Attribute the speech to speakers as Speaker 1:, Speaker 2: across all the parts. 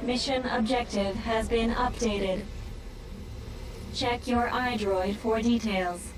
Speaker 1: Mission objective has been updated. Check your iDroid for details.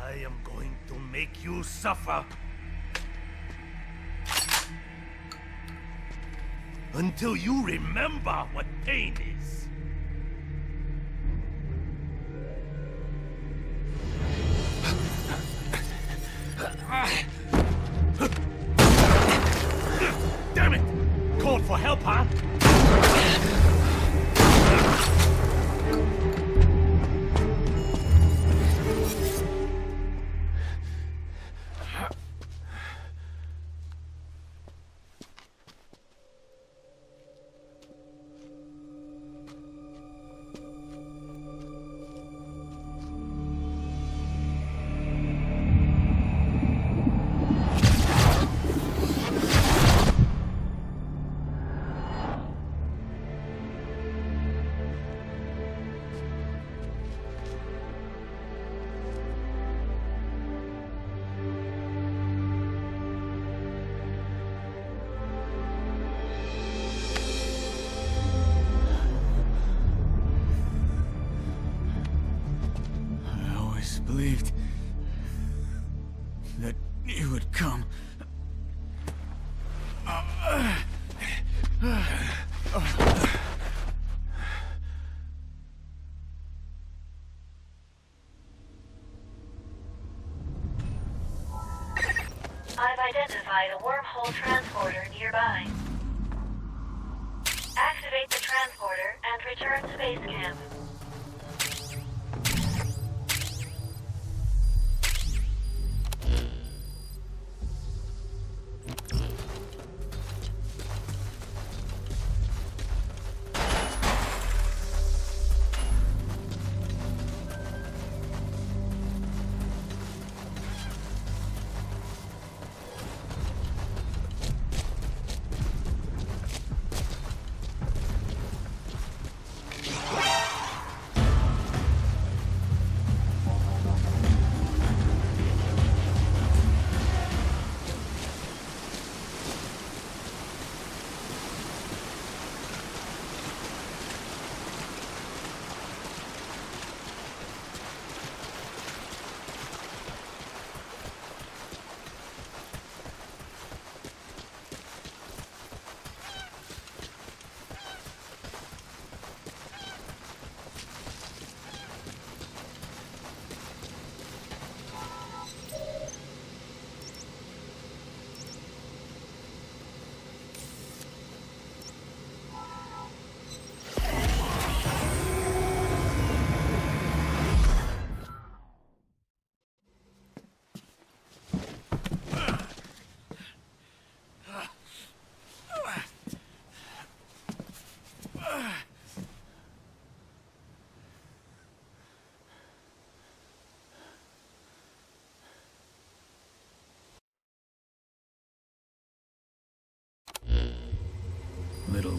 Speaker 2: I am going to make you suffer. Until you remember what pain is. Damn it! Called for help, huh?
Speaker 3: Believed that you would come.
Speaker 1: I've identified a wormhole transporter nearby. Activate the transporter and return to base camp.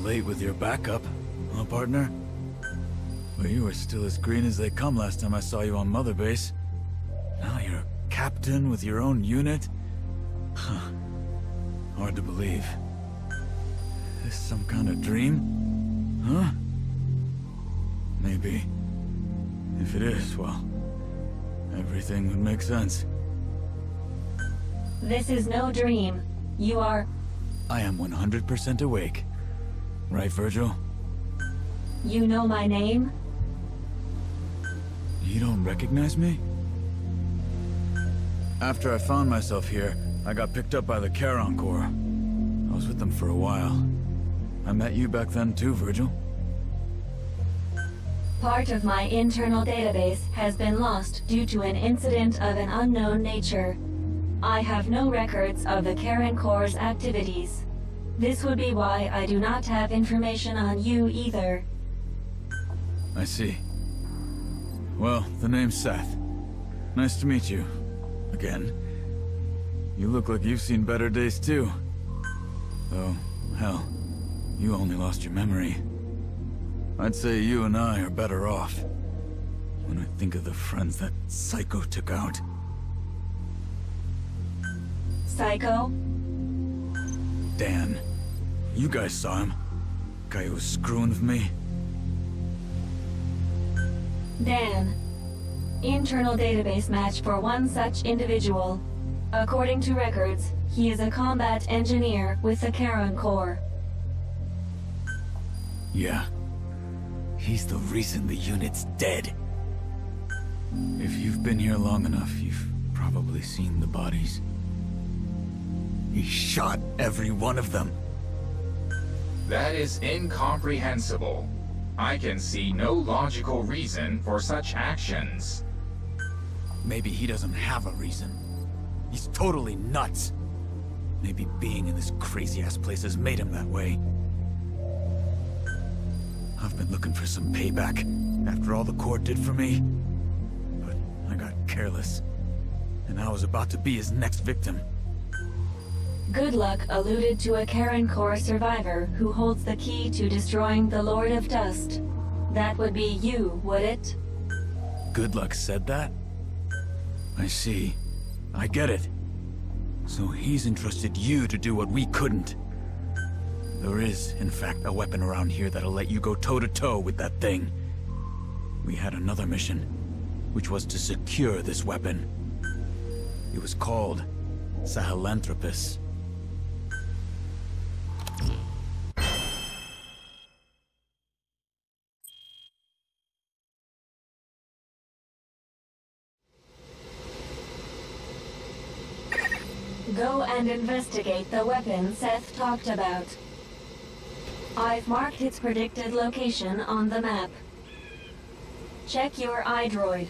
Speaker 3: late with your backup, huh, partner? Well, you were still as green as they come last time I saw you on Mother Base. Now you're a captain with your own unit? Huh. Hard to believe. This some kind of dream? Huh? Maybe. If it is, well, everything would make sense.
Speaker 1: This is no dream. You are...
Speaker 3: I am 100% awake. Right, Virgil?
Speaker 1: You know my name?
Speaker 3: You don't recognize me? After I found myself here, I got picked up by the Charon Corps. I was with them for a while. I met you back then too, Virgil.
Speaker 1: Part of my internal database has been lost due to an incident of an unknown nature. I have no records of the Charon Corps' activities. This would be why I do not have information on you either.
Speaker 3: I see. Well, the name's Seth. Nice to meet you. Again. You look like you've seen better days too. Though, hell, you only lost your memory. I'd say you and I are better off. When I think of the friends that Psycho took out.
Speaker 1: Psycho?
Speaker 3: Dan. You guys saw him. Guy who was screwing with me.
Speaker 1: Dan. Internal database match for one such individual. According to records, he is a combat engineer with the Charon Corps.
Speaker 3: Yeah. He's the reason the unit's dead. If you've been here long enough, you've probably seen the bodies. He shot every one of them.
Speaker 4: That is incomprehensible. I can see no logical reason for such actions.
Speaker 3: Maybe he doesn't have a reason. He's totally nuts. Maybe being in this crazy-ass place has made him that way. I've been looking for some payback after all the Corps did for me. But I got careless, and I was about to be his next victim.
Speaker 1: Good Luck alluded to a Charon Corps survivor who holds the key to destroying the Lord of Dust. That would be you, would it?
Speaker 3: Good Luck said that? I see. I get it. So he's entrusted you to do what we couldn't. There is, in fact, a weapon around here that'll let you go toe-to-toe with that thing. We had another mission, which was to secure this weapon. It was called Sahelanthropus.
Speaker 1: Go and investigate the weapon Seth talked about. I've marked its predicted location on the map. Check your iDroid.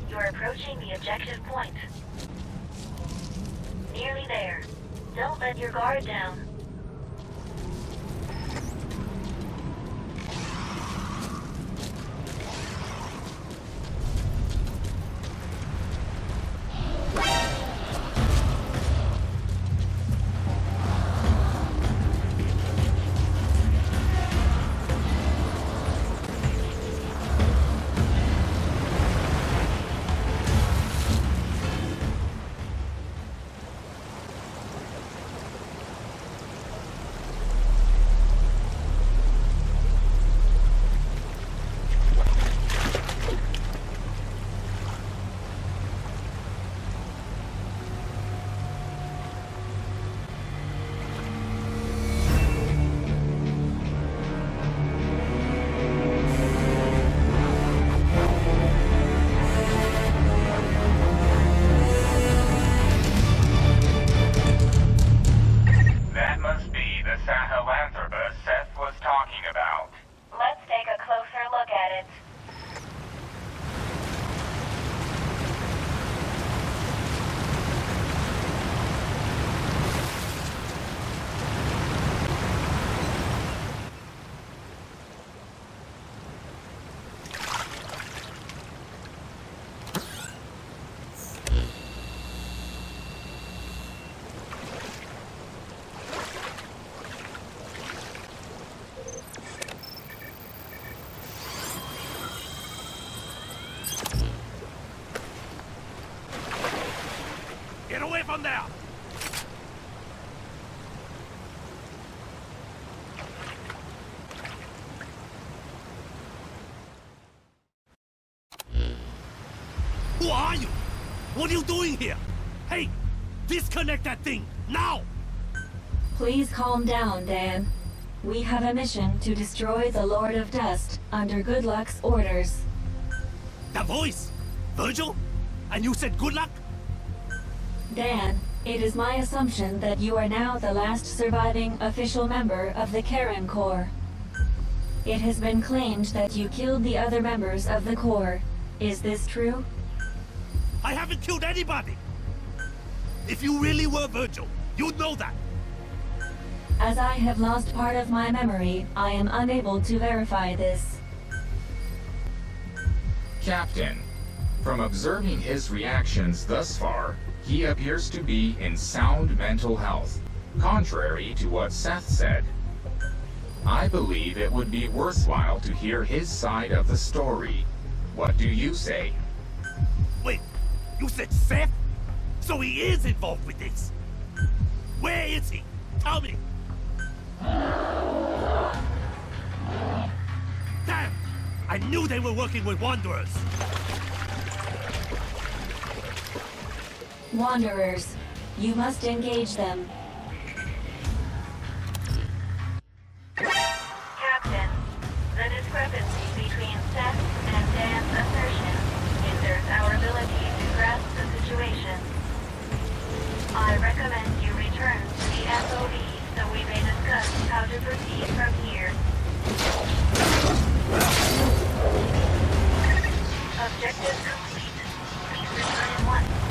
Speaker 5: You're approaching the objective point. Nearly there. Don't let your guard down.
Speaker 2: away from there! Who are you? What are you doing here? Hey, disconnect that thing, now!
Speaker 1: Please calm down, Dan. We have a mission to destroy the Lord of Dust under Good Luck's orders.
Speaker 2: That voice! Virgil? And you said good luck?
Speaker 1: Dan, it is my assumption that you are now the last surviving official member of the Karen Corps. It has been claimed that you killed the other members of the Corps. Is this true?
Speaker 2: I haven't killed anybody! If you really were Virgil, you'd know that!
Speaker 1: As I have lost part of my memory, I am unable to verify this.
Speaker 4: Captain, from observing his reactions thus far, he appears to be in sound mental health, contrary to what Seth said. I believe it would be worthwhile to hear his side of the story. What do you say?
Speaker 2: Wait, you said Seth? So he is involved with this? Where is he? Tell me! Damn! I knew they were working with Wanderers!
Speaker 1: Wanderers, you must engage them.
Speaker 5: Captain, the discrepancy between Seth and Dan's assertion hinders our ability to grasp the situation. I recommend you return to the FOB so we may discuss how to proceed from here. Objective complete. Please return at once.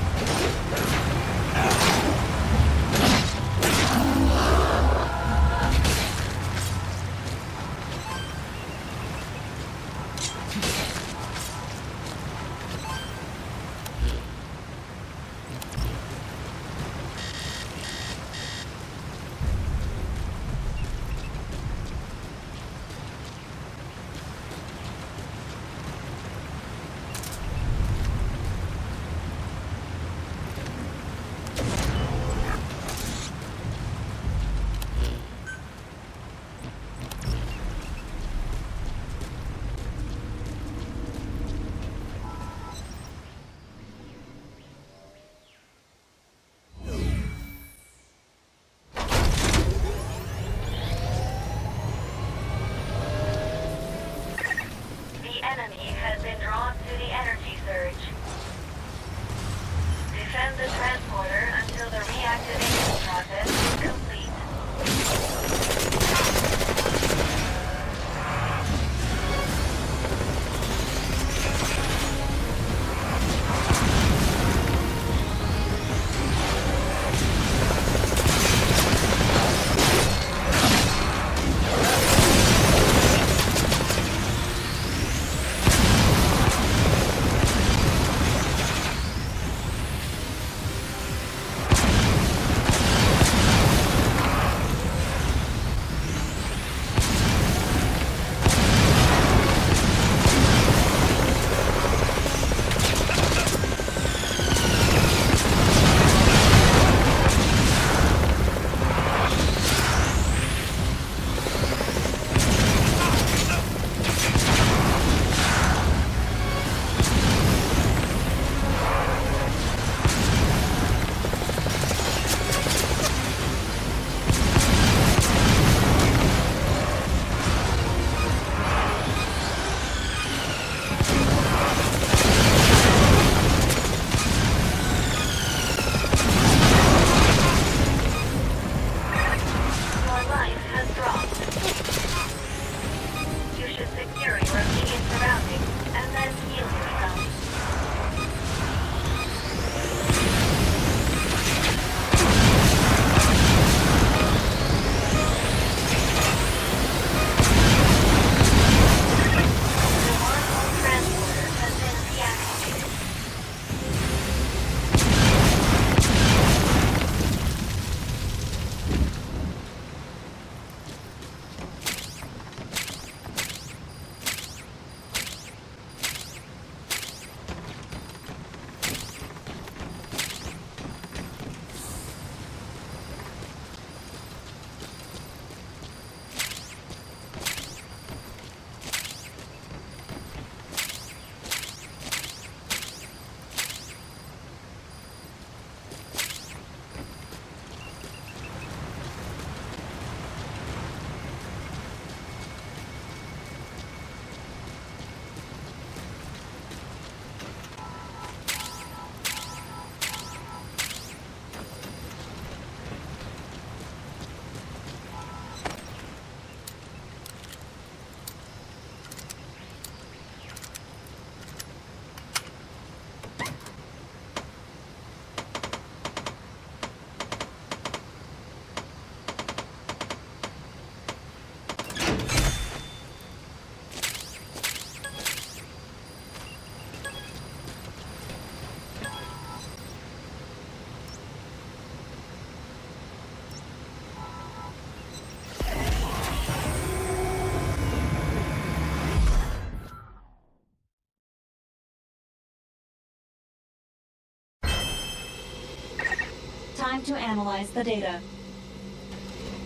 Speaker 1: time to analyze the data.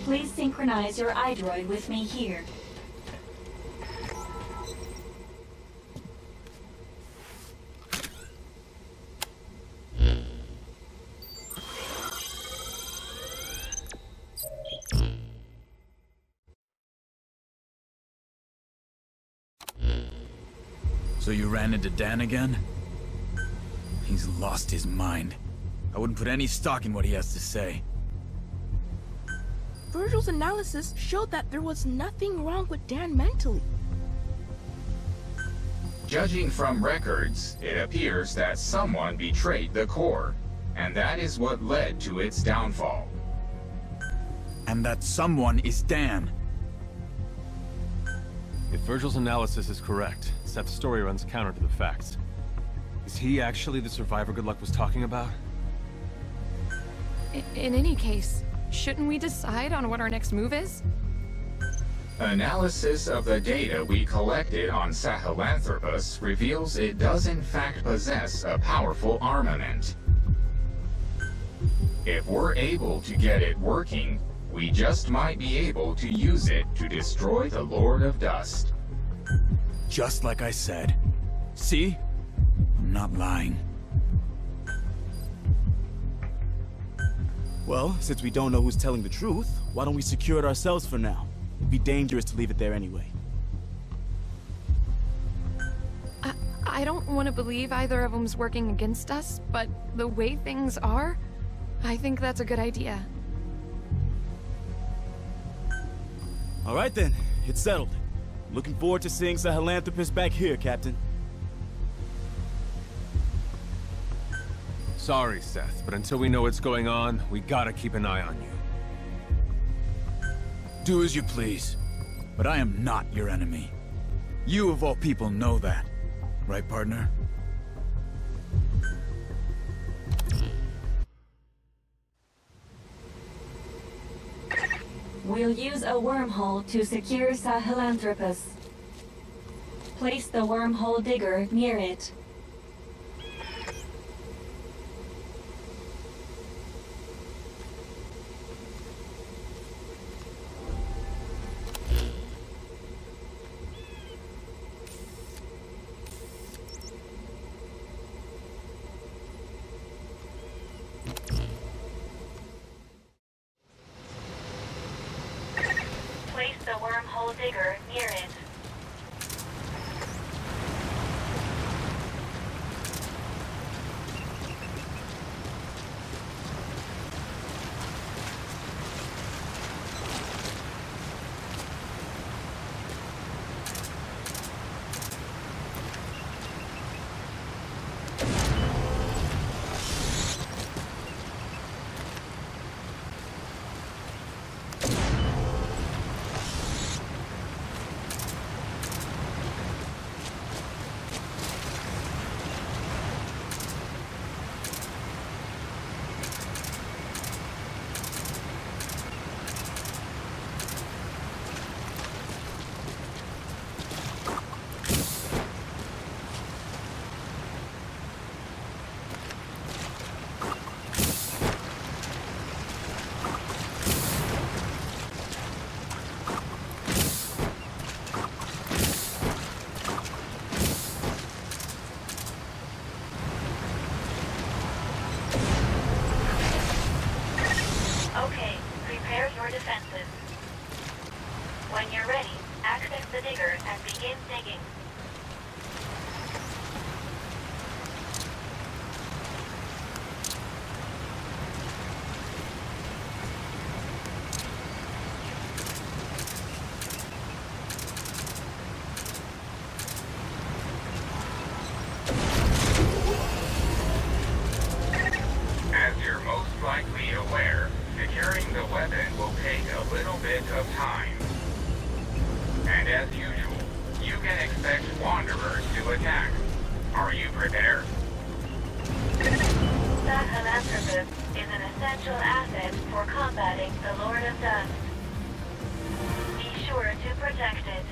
Speaker 1: Please synchronize your iDroid with me here.
Speaker 3: So you ran into Dan again? He's lost his mind. I wouldn't put any stock in what he has to say.
Speaker 6: Virgil's analysis showed that there was nothing wrong with Dan mentally.
Speaker 4: Judging from records, it appears that someone betrayed the core, and that is what led to its downfall.
Speaker 3: And that someone is Dan.
Speaker 7: If Virgil's analysis is correct, Seth's story runs counter to the facts. Is he actually the survivor Goodluck was talking about?
Speaker 8: In any case, shouldn't we decide on what our next move is?
Speaker 4: Analysis of the data we collected on Sahelanthropus reveals it does in fact possess a powerful armament. If we're able to get it working, we just might be able to use it to destroy the Lord of Dust.
Speaker 3: Just like I said. See? I'm not lying.
Speaker 9: Well, since we don't know who's telling the truth, why don't we secure it ourselves for now? It'd be dangerous to leave it there anyway.
Speaker 8: I don't want to believe either of them's working against us, but the way things are, I think that's a good idea.
Speaker 9: All right then, it's settled. Looking forward to seeing Sahelanthropus back here, Captain.
Speaker 7: Sorry, Seth, but until we know what's going on, we gotta keep an eye on you.
Speaker 3: Do as you please. But I am not your enemy. You of all people know that. Right, partner?
Speaker 1: We'll use a wormhole to secure Sahelanthropus. Place the wormhole digger near it.
Speaker 5: Place the wormhole digger near it. Okay, prepare your defenses. When you're ready, access the digger and begin digging.
Speaker 4: As you're most likely aware, securing the weapon will take a little bit of time. And as usual, you can expect wanderers to attack. Are you prepared?
Speaker 5: Sahelanthropus is an essential asset for combating the Lord of Dust. Be sure to protect it.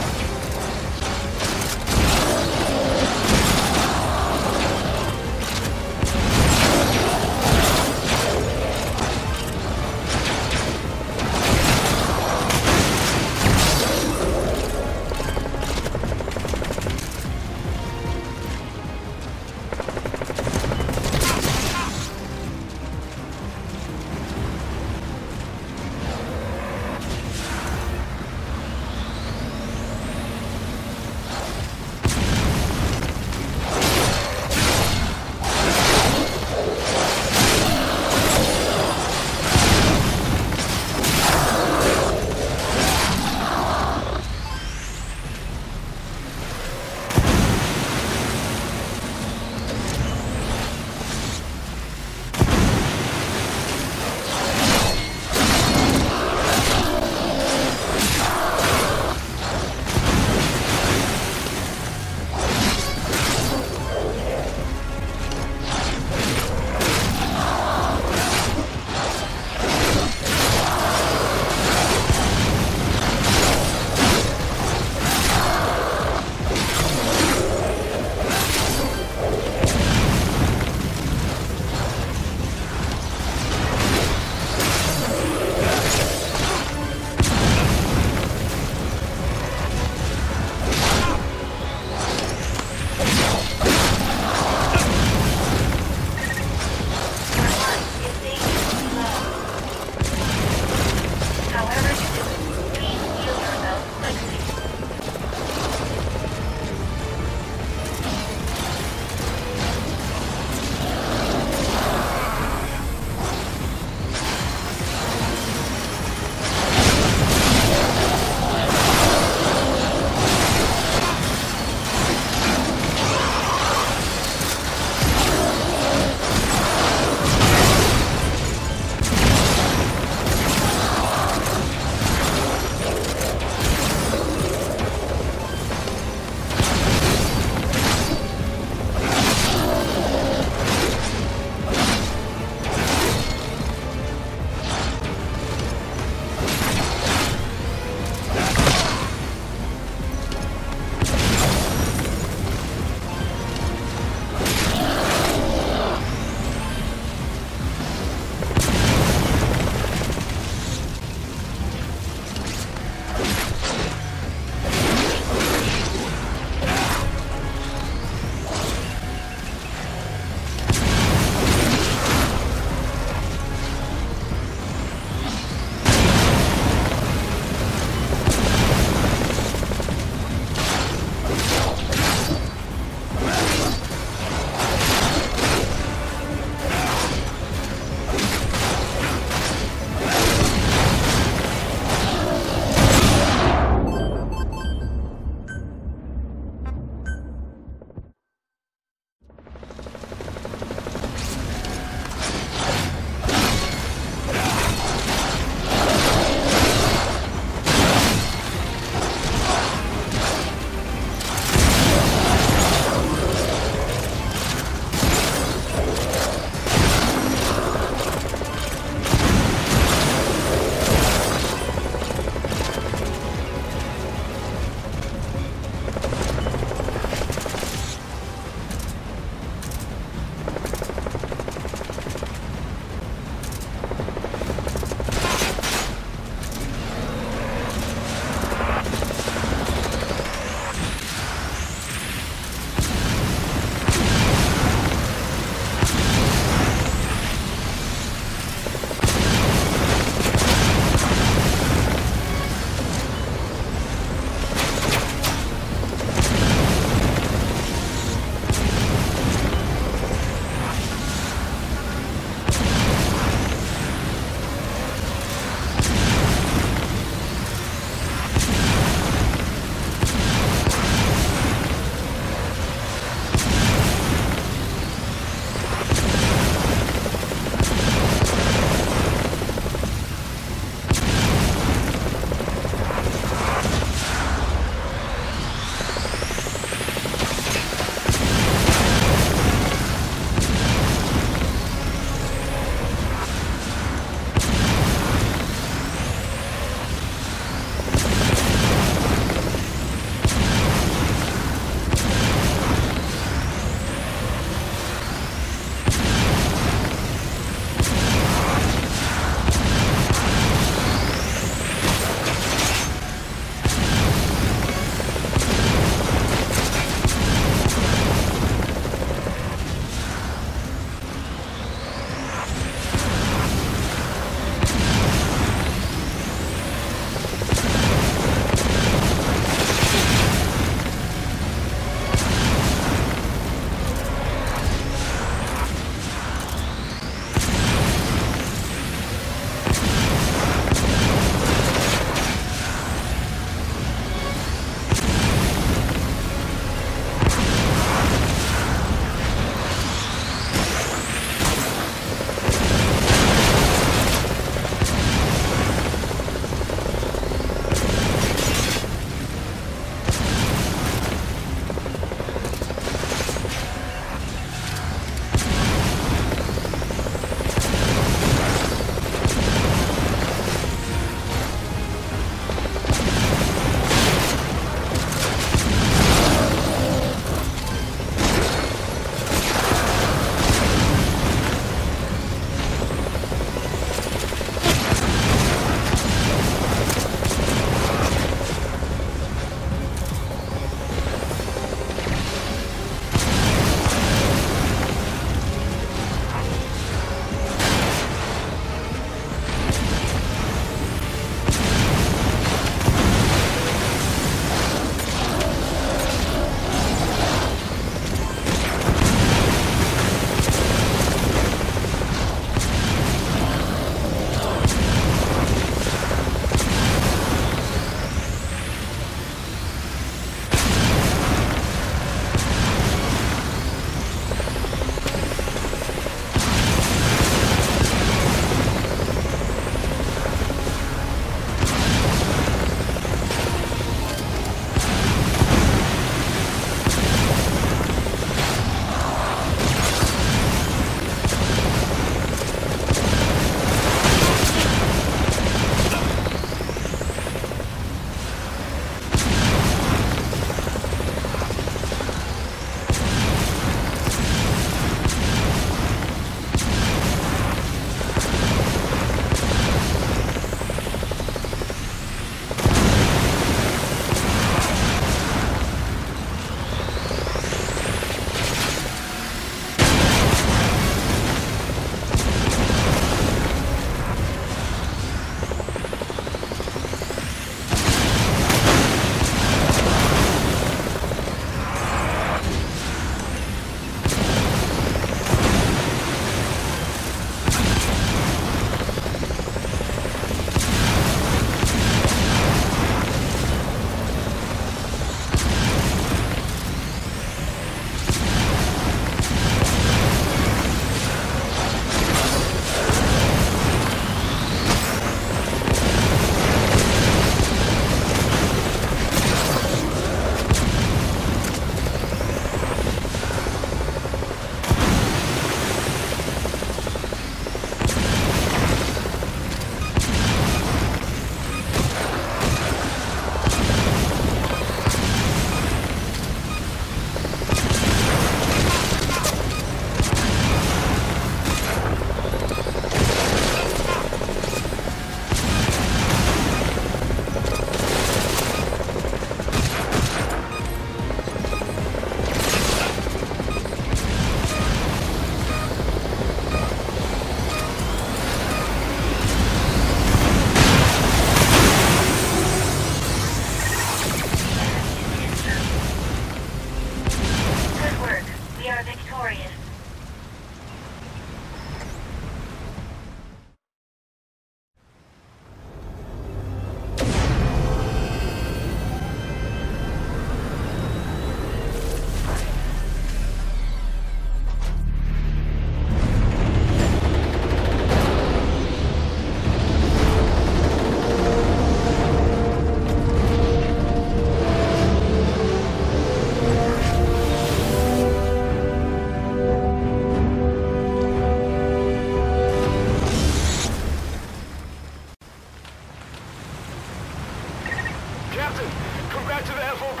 Speaker 10: Captain, come back to the FOB,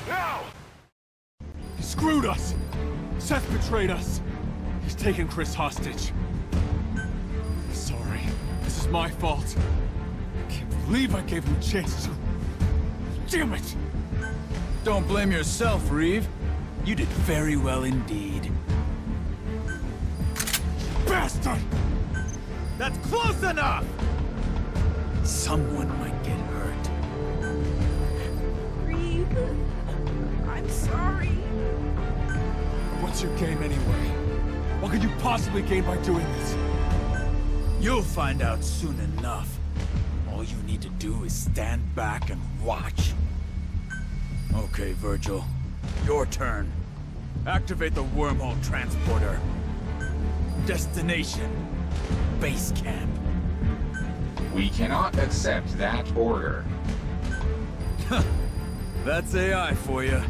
Speaker 10: now!
Speaker 7: He screwed us! Seth betrayed us! He's taken Chris hostage. I'm sorry. This is my fault. I can't believe I gave him a chance to... Damn it!
Speaker 3: Don't blame yourself, Reeve. You did very well indeed.
Speaker 7: Bastard! That's close enough!
Speaker 3: Someone might get hurt.
Speaker 6: Reeve, I'm sorry.
Speaker 7: What's your game anyway? What could you possibly gain by doing this?
Speaker 3: You'll find out soon enough. All you need to do is stand back and watch. Okay, Virgil. Your turn. Activate the wormhole transporter. Destination: base camp.
Speaker 4: We cannot accept that order.
Speaker 3: That's AI for you.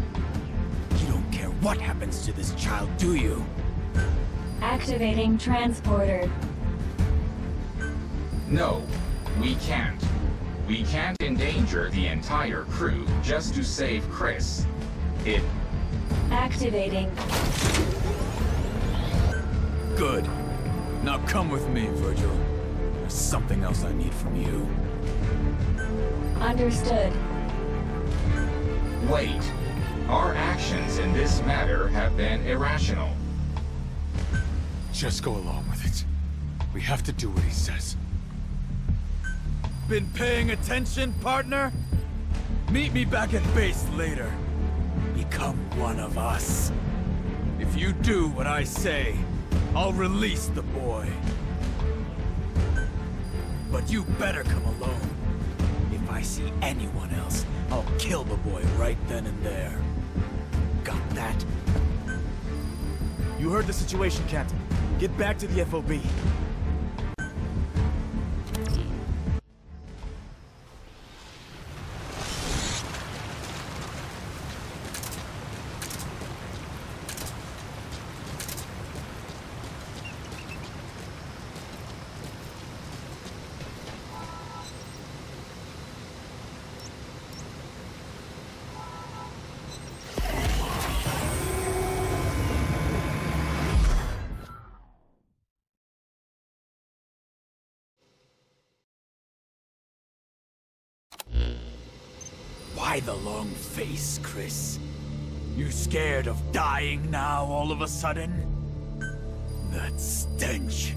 Speaker 3: You don't care what happens to this child, do you?
Speaker 1: Activating transporter.
Speaker 4: No, we can't. We can't endanger the entire crew just to save Chris.
Speaker 1: Activating.
Speaker 3: Good. Now come with me, Virgil. There's something else I need from you.
Speaker 1: Understood.
Speaker 4: Wait. Our actions in this matter have been irrational.
Speaker 7: Just go along with it. We have to do what he says.
Speaker 3: Been paying attention, partner? Meet me back at base later. Become one of us. If you do what I say, I'll release the boy. But you better come alone. If I see anyone else, I'll kill the boy right then and there. Got that?
Speaker 9: You heard the situation, Captain. Get back to the FOB.
Speaker 3: Why the long face, Chris? You scared of dying now all of a sudden? That stench.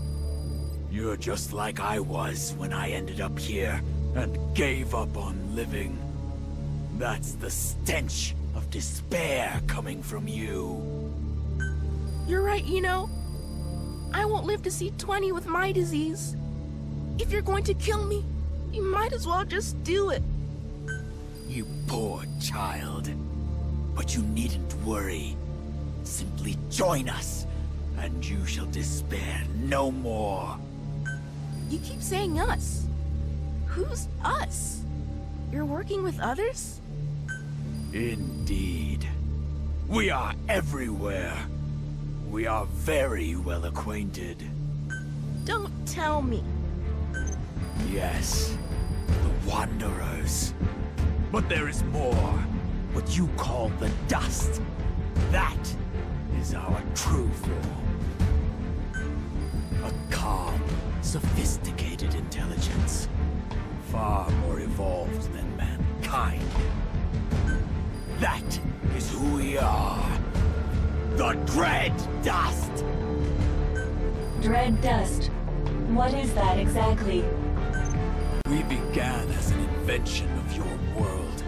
Speaker 3: You're just like I was when I ended up here and gave up on living. That's the stench of despair coming from you.
Speaker 6: You're right, you know. I won't live to see 20 with my disease. If you're going to kill me, you might as well just do it.
Speaker 3: You poor child. But you needn't worry. Simply join us, and you shall despair no more.
Speaker 6: You keep saying us. Who's us? You're working with others?
Speaker 3: Indeed. We are everywhere. We are very well acquainted.
Speaker 6: Don't tell me.
Speaker 3: Yes, the Wanderers. But there is more. What you call the dust. That is our true form. A calm, sophisticated intelligence. Far more evolved than mankind. That is who we are. The Dread Dust!
Speaker 1: Dread dust. What is that exactly?
Speaker 3: We began as an invention of your world.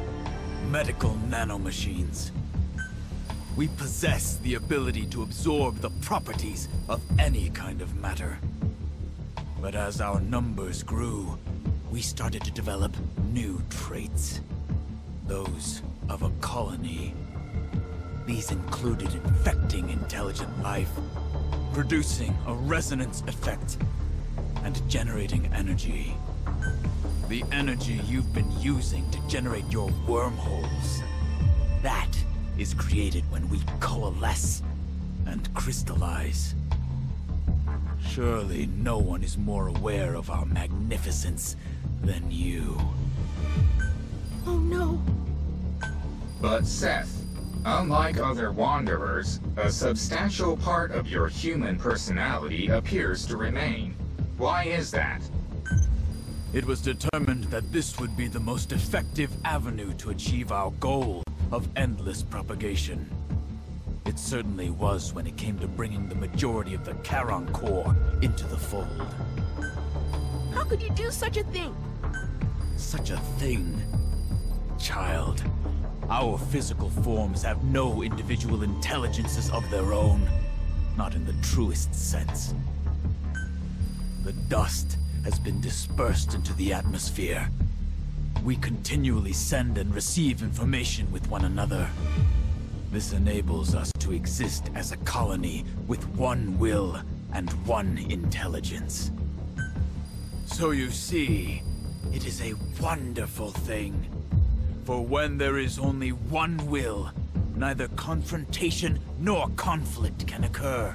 Speaker 3: Medical nanomachines. We possess the ability to absorb the properties of any kind of matter. But as our numbers grew, we started to develop new traits. Those of a colony. These included infecting intelligent life, producing a resonance effect, and generating energy. The energy you've been using to generate your wormholes. That is created when we coalesce and crystallize. Surely no one is more aware of our magnificence than you.
Speaker 6: Oh no.
Speaker 4: But Seth, unlike other Wanderers, a substantial part of your human personality appears to remain. Why is that?
Speaker 3: It was determined that this would be the most effective avenue to achieve our goal of endless propagation. It certainly was when it came to bringing the majority of the Charon core into the fold.
Speaker 6: How could you do such a thing?
Speaker 3: Such a thing? Child, our physical forms have no individual intelligences of their own. Not in the truest sense. The dust has been dispersed into the atmosphere. We continually send and receive information with one another. This enables us to exist as a colony with one will and one intelligence. So you see, it is a wonderful thing. For when there is only one will, neither confrontation nor conflict can occur.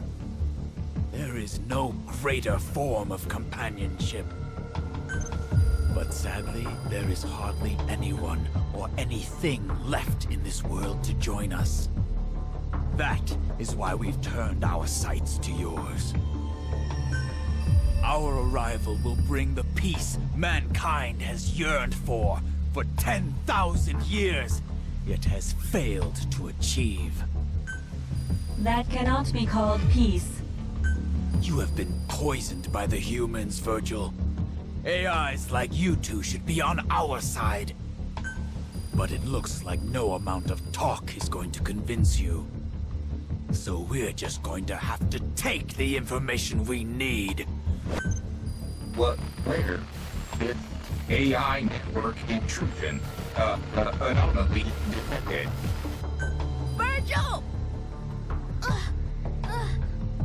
Speaker 3: There is no greater form of companionship. But sadly, there is hardly anyone or anything left in this world to join us. That is why we've turned our sights to yours. Our arrival will bring the peace mankind has yearned for 10,000 years, yet has failed to achieve.
Speaker 1: That cannot be called peace.
Speaker 3: You have been poisoned by the humans, Virgil. AIs like you two should be on our side. But it looks like no amount of talk is going to convince you. So we're just going to have to take the information we need.
Speaker 4: What? Where? It AI network intrusion. Anomaly detected.
Speaker 6: Virgil!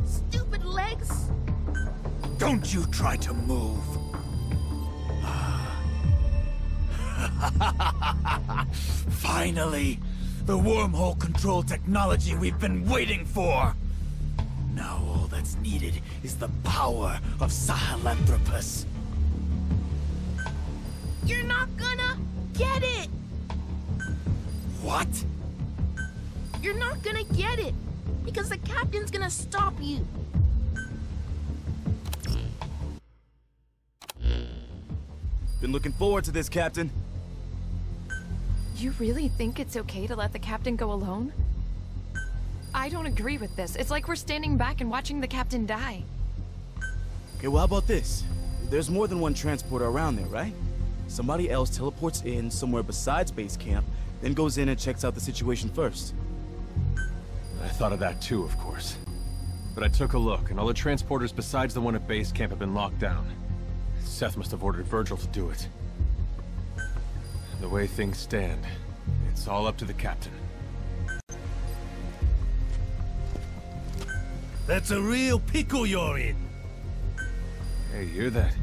Speaker 6: Stupid legs!
Speaker 3: Don't you try to move. Finally! The wormhole control technology we've been waiting for! Now all that's needed is the power of Sahelanthropus.
Speaker 6: You're not gonna get it!
Speaker 3: What?
Speaker 6: You're not gonna get it! Because the captain's gonna stop you!
Speaker 9: Been looking forward to this, Captain.
Speaker 8: You really think it's okay to let the captain go alone? I don't agree with this. It's like we're standing back and watching the captain die.
Speaker 9: Okay, well, how about this? There's more than one transporter around there, right? Somebody else teleports in somewhere besides base camp, then goes in and checks out the situation first.
Speaker 7: I thought of that too, of course. But I took a look, and all the transporters besides the one at base camp have been locked down. Seth must have ordered Virgil to do it. The way things stand, it's all up to the captain.
Speaker 2: That's a real pickle you're in.
Speaker 7: Hey, hear that?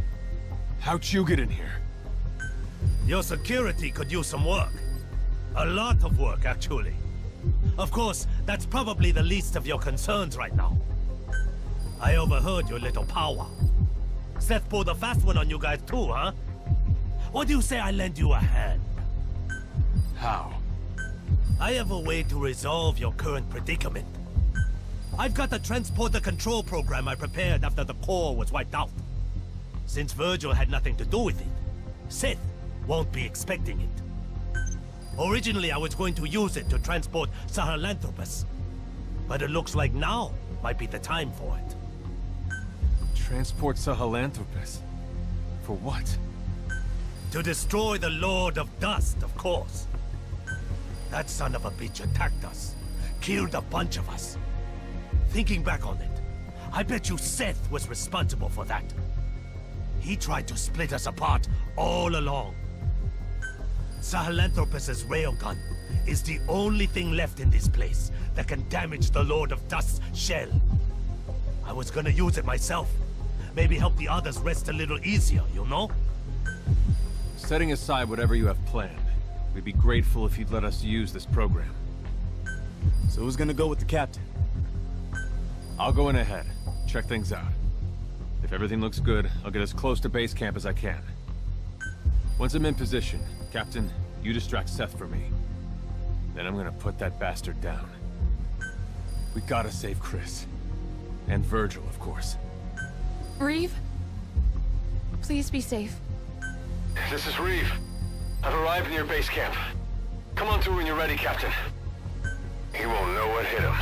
Speaker 7: How'd you get in here?
Speaker 2: Your security could use some work. A lot of work, actually. Of course, that's probably the least of your concerns right now. I overheard your little powwow. Seth pulled a fast one on you guys too, huh? What do you say I lend you a hand?
Speaker 7: How?
Speaker 2: I have a way to resolve your current predicament. I've got a transporter control program I prepared after the core was wiped out. Since Virgil had nothing to do with it, Seth won't be expecting it. Originally, I was going to use it to transport Sahelanthropus. But it looks like now might be the time for it.
Speaker 7: Transport Sahelanthropus? For what?
Speaker 2: To destroy the Lord of Dust, of course. That son of a bitch attacked us. Killed a bunch of us. Thinking back on it, I bet you Seth was responsible for that. He tried to split us apart all along. Sahelanthropus' railgun is the only thing left in this place that can damage the Lord of Dust's shell. I was gonna use it myself. Maybe help the others rest a little easier, you know?
Speaker 7: Setting aside whatever you have planned, we'd be grateful if you'd let us use this program.
Speaker 9: So who's gonna go with the captain?
Speaker 7: I'll go in ahead, check things out. If everything looks good, I'll get as close to base camp as I can. Once I'm in position, Captain, you distract Seth for me. then I'm gonna put that bastard down. We gotta save Chris. And Virgil, of course.
Speaker 8: Reeve? Please be safe.
Speaker 10: This is Reeve. I've arrived near base camp. Come on through when you're ready, Captain. He won't know what hit him.